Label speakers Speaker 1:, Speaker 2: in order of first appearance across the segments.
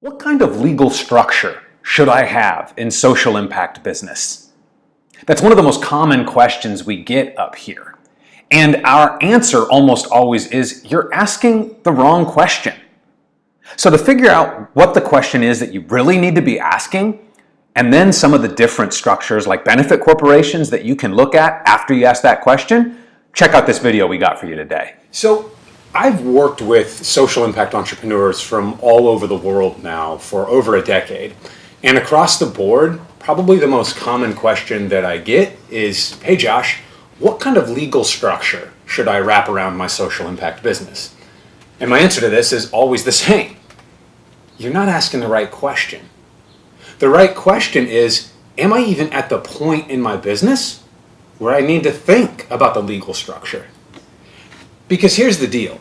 Speaker 1: What kind of legal structure should I have in social impact business? That's one of the most common questions we get up here. And our answer almost always is, you're asking the wrong question. So to figure out what the question is that you really need to be asking, and then some of the different structures like benefit corporations that you can look at after you ask that question, check out this video we got for you today.
Speaker 2: So I've worked with social impact entrepreneurs from all over the world now for over a decade. And across the board, probably the most common question that I get is, hey Josh, what kind of legal structure should I wrap around my social impact business? And my answer to this is always the same. You're not asking the right question. The right question is, am I even at the point in my business where I need to think about the legal structure? Because here's the deal.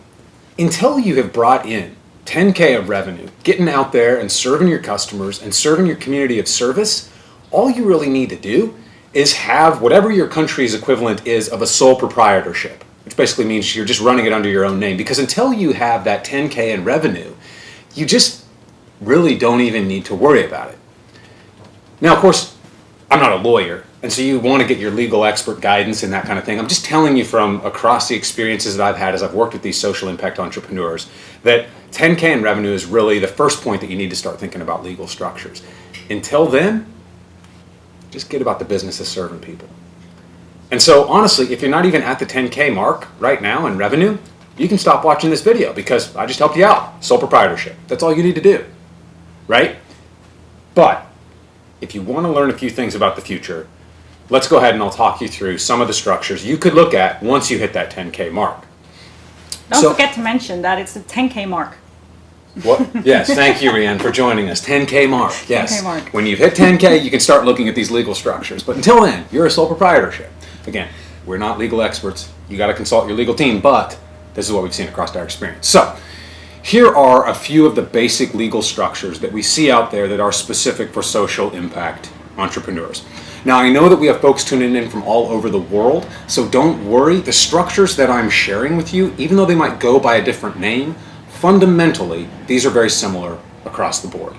Speaker 2: Until you have brought in 10K of revenue, getting out there and serving your customers and serving your community of service, all you really need to do is have whatever your country's equivalent is of a sole proprietorship, which basically means you're just running it under your own name. Because until you have that 10K in revenue, you just really don't even need to worry about it. Now, of course, I'm not a lawyer, and so you want to get your legal expert guidance and that kind of thing. I'm just telling you from across the experiences that I've had as I've worked with these social impact entrepreneurs that 10K in revenue is really the first point that you need to start thinking about legal structures. Until then, just get about the business of serving people. And so honestly, if you're not even at the 10K mark right now in revenue, you can stop watching this video because I just helped you out. Sole proprietorship. That's all you need to do, right? But if you want to learn a few things about the future, let's go ahead and I'll talk you through some of the structures you could look at once you hit that 10K mark.
Speaker 3: Don't forget to mention that it's the 10K mark.
Speaker 2: What? Yes, thank you, Rianne, for joining us. 10K mark, yes.
Speaker 3: 10K mark.
Speaker 2: When you've hit 10K, you can start looking at these legal structures. But until then, you're a sole proprietorship. Again, we're not legal experts. You got to consult your legal team, but this is what we've seen across our experience. So here are a few of the basic legal structures that we see out there that are specific for social impact entrepreneurs. Now, I know that we have folks tuning in from all over the world, so don't worry. The structures that I'm sharing with you, even though they might go by a different name, fundamentally, these are very similar across the board.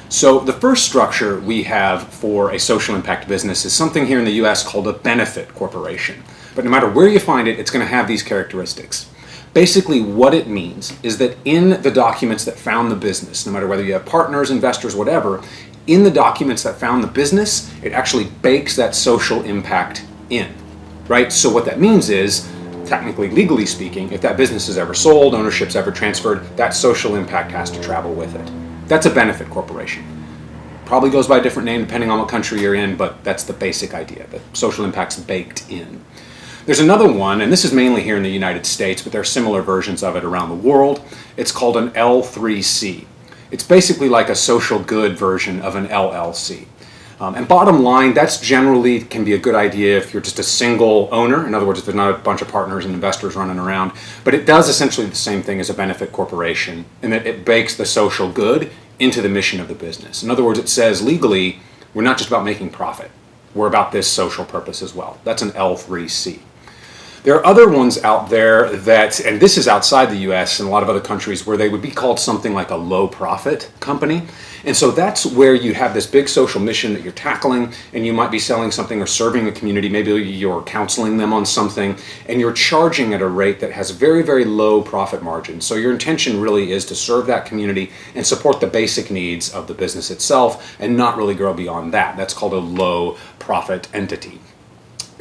Speaker 2: So the first structure we have for a social impact business is something here in the US called a benefit corporation. But no matter where you find it, it's going to have these characteristics. Basically, what it means is that in the documents that found the business, no matter whether you have partners, investors, whatever, in the documents that found the business, it actually bakes that social impact in, right? So what that means is, technically, legally speaking, if that business is ever sold, ownership's ever transferred, that social impact has to travel with it. That's a benefit corporation. Probably goes by a different name depending on what country you're in, but that's the basic idea, that social impact's baked in. There's another one, and this is mainly here in the United States, but there are similar versions of it around the world. It's called an L3C. It's basically like a social good version of an LLC. And bottom line, that's generally can be a good idea if you're just a single owner. In other words, if there's not a bunch of partners and investors running around. But it does essentially the same thing as a benefit corporation in that it bakes the social good into the mission of the business. In other words, it says legally, we're not just about making profit. We're about this social purpose as well. That's an L3C. There are other ones out there that, and this is outside the US and a lot of other countries, where they would be called something like a low profit company. And so that's where you have this big social mission that you're tackling, and you might be selling something or serving a community. Maybe you're counseling them on something, and you're charging at a rate that has very, very low profit margins. So your intention really is to serve that community and support the basic needs of the business itself and not really grow beyond that. That's called a low profit entity.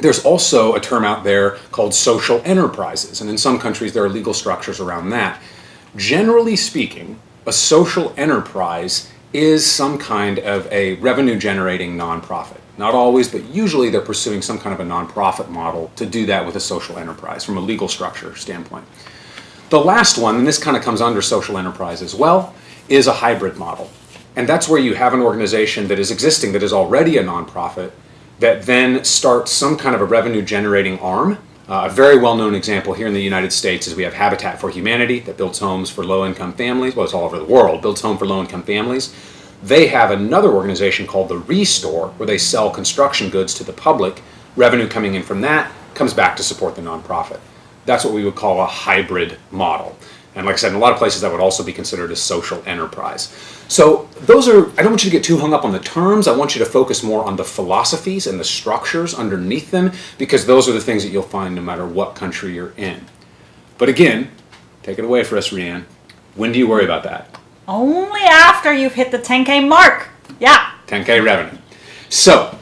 Speaker 2: There's also a term out there called social enterprises, and in some countries there are legal structures around that. Generally speaking, a social enterprise is some kind of a revenue-generating nonprofit. Not always, but usually they're pursuing some kind of a nonprofit model to do that with a social enterprise from a legal structure standpoint. The last one, and this kind of comes under social enterprise as well, is a hybrid model. And that's where you have an organization that is existing, that is already a nonprofit, that then starts some kind of a revenue-generating arm. A very well-known example here in the United States is we have Habitat for Humanity that builds homes for low-income families. Well, it's all over the world, builds homes for low-income families. They have another organization called the Restore, where they sell construction goods to the public. Revenue coming in from that comes back to support the nonprofit. That's what we would call a hybrid model. And like I said, in a lot of places that would also be considered a social enterprise. So those are, I don't want you to get too hung up on the terms. I want you to focus more on the philosophies and the structures underneath them, because those are the things that you'll find no matter what country you're in. But again, take it away for us, Rianne. When do you worry about that?
Speaker 3: Only after you've hit the 10K mark. Yeah.
Speaker 2: 10K revenue. So,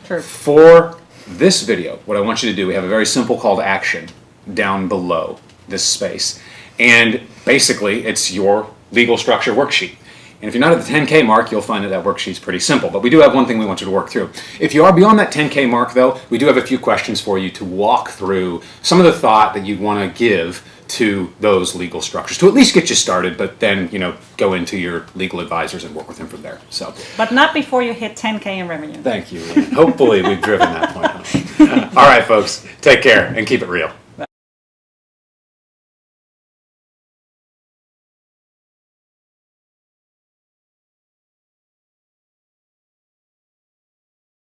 Speaker 3: True.
Speaker 2: for this video, what I want you to do, we have a very simple call to action down below this space. And basically, it's your legal structure worksheet. And if you're not at the 10K mark, you'll find that that worksheet's pretty simple. But we do have one thing we want you to work through. If you are beyond that 10K mark, though, we do have a few questions for you to walk through some of the thought that you'd want to give to those legal structures to at least get you started, but then, go into your legal advisors and work with them from there. So,
Speaker 3: But not before you hit 10K in revenue.
Speaker 2: thank you, Ian. Hopefully we've driven that point home. All right, folks, take care and keep it real.